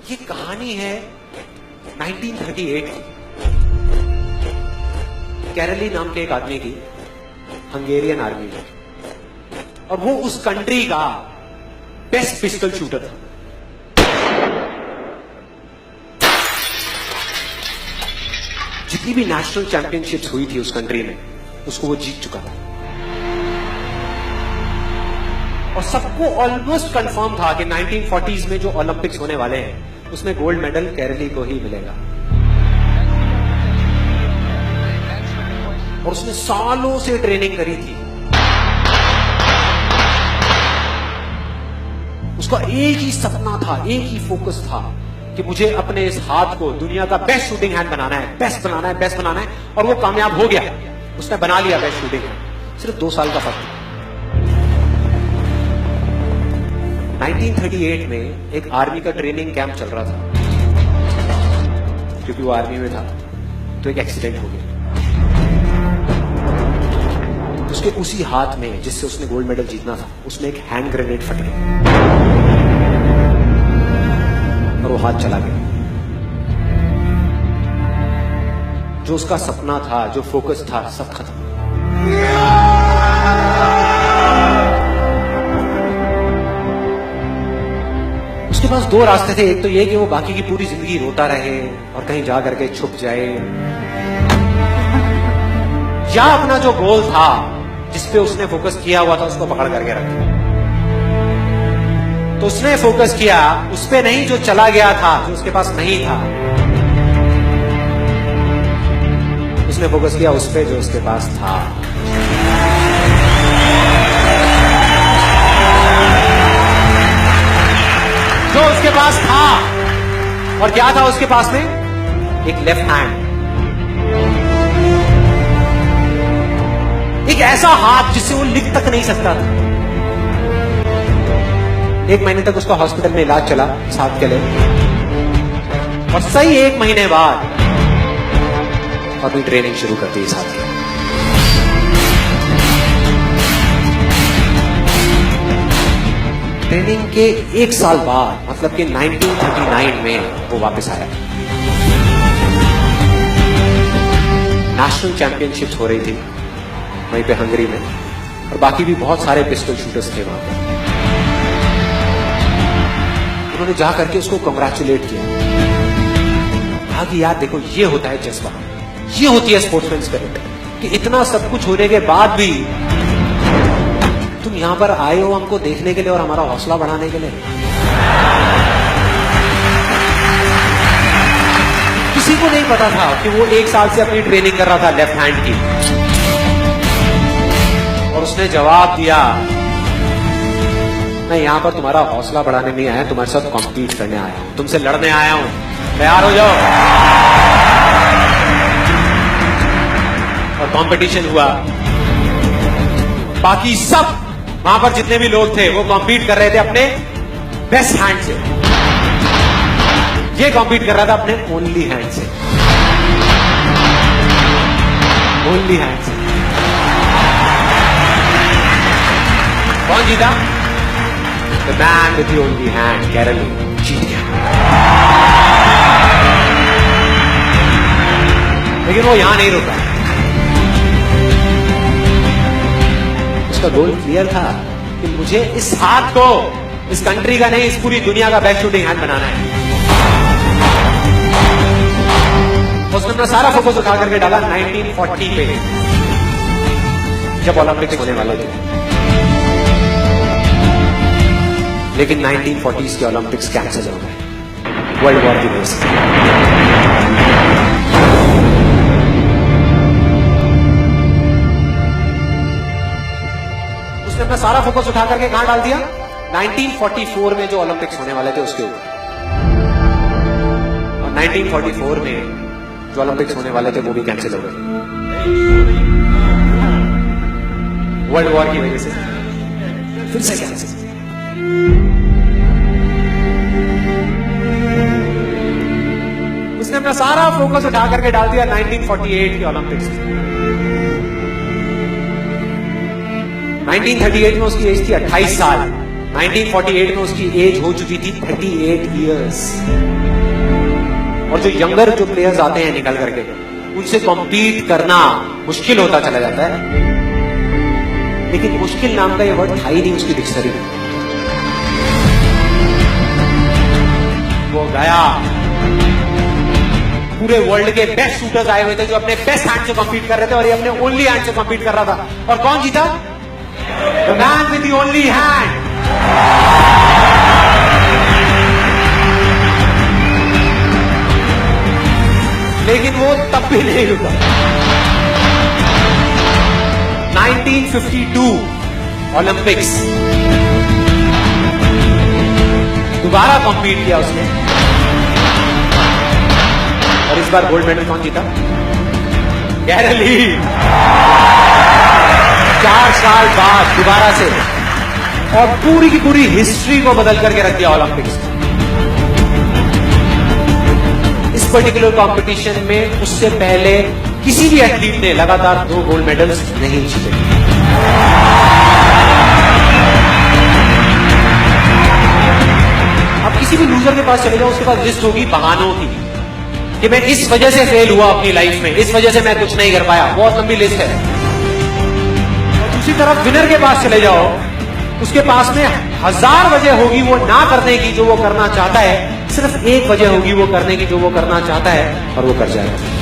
ये कहानी है 1938 की। कैरली नाम के एक आदमी की हंगेरियन आर्मी में, और वो उस कंट्री का बेस्ट पिस्टल शूटर था। जितनी भी नेशनल चैंपियनशिप्स हुई थी उस कंट्री में, उसको वो जीत चुका था। और सबको ऑलमोस्ट कंफर्म था कि 1940s में जो ओलंपिक्स होने वाले हैं उसमें गोल्ड मेडल कैरली को ही मिलेगा। और उसने सालों से ट्रेनिंग करी थी। उसका एक ही सपना था, एक ही फोकस था कि मुझे अपने इस हाथ को दुनिया का बेस्ट शूटिंग हैंड बनाना है, बेस्ट बनाना है, बेस्ट बनाना है। और वो कामयाब हो गया, उसने बना लिया बेस्ट शूटिंग हैंड। सिर्फ 2 साल का फर्क। 1938 में एक आर्मी का ट्रेनिंग कैंप चल रहा था। क्योंकि वो आर्मी में था तो एक एक्सीडेंट हो गया। उसके उसी हाथ में जिससे उसने गोल्ड मेडल जीतना था, उसमें एक हैंड ग्रेनेड फट गया और वो हाथ चला गया। जो उसका सपना था, जो फोकस था, सब खत्म। उसके पास 2 रास्ते थे। एक तो ये कि वो बाकी की पूरी जिंदगी रोता रहे और कहीं जा करके छुप जाए, या अपना जो गोल था जिस पे उसने फोकस किया हुआ था उसको पकड़ करके रखे। तो उसने फोकस किया उस पे नहीं जो चला गया था, जो उसके पास नहीं था। उसने फोकस किया उस पे जो उसके पास था। जो उसके पास था, और क्या था उसके पास में? एक लेफ्ट हैंड, एक ऐसा हाथ जिससे वो लिख तक नहीं सकता था। 1 महीने तक उसका हॉस्पिटल में इलाज चला इस हाथ के लिए, और सही 1 महीने बाद अपनी ट्रेनिंग शुरू कर दी इस हाथ की। ट्रेनिंग के 1 साल बाद, मतलब कि 1939 में वो वापस आया। नेशनल चैंपियनशिप्स हो रही थी वहीं पे हंगरी में, और बाकी भी बहुत सारे पिस्टल शूटर्स थे वहां पर। उन्होंने जा करके उसको कंग्रेचुलेट किया। कहा कि यार देखो, ये होता है जज्बा, ये होती है स्पोर्ट्समैन स्पिरिट, कि इतना सब कुछ होने के बाद भी तुम यहां पर आए हो हमको देखने के लिए और हमारा हौसला बढ़ाने के लिए। किसी को नहीं पता था कि वो 1 साल से अपनी ट्रेनिंग कर रहा था लेफ्ट हैंड की। और उसने जवाब दिया, मैं यहां पर तुम्हारा हौसला बढ़ाने नहीं आया, तुम्हारे साथ कॉम्पीट करने आया हूं, तुमसे लड़ने आया हूं, तैयार हो जाओ। और कंपटीशन हुआ। बाकी सब वहां पर जितने भी लोग थे वो कॉम्पीट कर रहे थे अपने बेस्ट हैंड से। ये कॉम्पीट कर रहा था अपने ओनली हैंड से, ओनली हैंड से। कौन जीता? The man with the only hand, Kairali जीत गया। लेकिन वो यहां नहीं रुका। उसका गोल क्लियर था कि मुझे इस हाथ को, इस कंट्री का नहीं, इस पूरी दुनिया का बेस्ट शूटिंग हैंड बनाना है। उसने अपना सारा फोकस उठा करके डाला 1940 पे, जब ओलंपिक्स होने वाले थे। लेकिन 1940s के ओलंपिक्स कैंसिल हो गए वर्ल्ड वॉर की वजह से। उसने अपना सारा फोकस उठा करके कहां डाल दिया? 1944 में जो ओलंपिक्स होने वाले थे उसके ऊपर। और 1944 में जो ओलंपिक्स होने वाले थे वो भी कैंसिल हो गए वर्ल्ड वॉर की वजह से। फिर से कैंसिल। उसने अपना सारा फोकस उठा करके डाल दिया 1948 के ओलंपिक्स में। 1938 में उसकी एज थी 28 साल। 1948 में उसकी एज हो चुकी थी 38 इयर्स। और जो यंगर जो प्लेयर्स आते हैं निकल करके, उनसे कॉम्पीट करना मुश्किल होता चला जाता है। लेकिन मुश्किल नाम का ये वर्ड था ही नहीं उसकी डिक्शनरी में। वो गया, पूरे वर्ल्ड के बेस्ट शूटर्स आए हुए थे जो अपने बेस्ट हैंड से कॉम्पीट कर रहे थे, और ये अपने ओनली हैंड से कॉम्पीट कर रहा था। और कौन जीता? The man with the only hand. लेकिन वो तब भी नहीं रुका। 1952 ओलंपिक्स, दोबारा कॉम्पीट किया उसने, और इस बार गोल्ड मेडल कौन जीता? गैरल हील। 4 साल बाद दोबारा से, और पूरी की पूरी हिस्ट्री को बदल करके रख दिया ओलंपिक्स। इस पर्टिकुलर कंपटीशन में उससे पहले किसी भी एथलीट ने लगातार 2 गोल्ड मेडल्स नहीं जीते। अब किसी भी लूजर के पास चले जाओ, उसके पास लिस्ट होगी बहानों की कि मैं इस वजह से फेल हुआ अपनी लाइफ में, इस वजह से मैं कुछ नहीं कर पाया। बहुत लंबी लिस्ट है। और दूसरी तरफ विनर के पास चले जाओ, उसके पास में 1000 वजह होगी वो ना करने की जो वो करना चाहता है, सिर्फ एक वजह होगी वो करने की जो वो करना चाहता है, और वो कर जाएगा।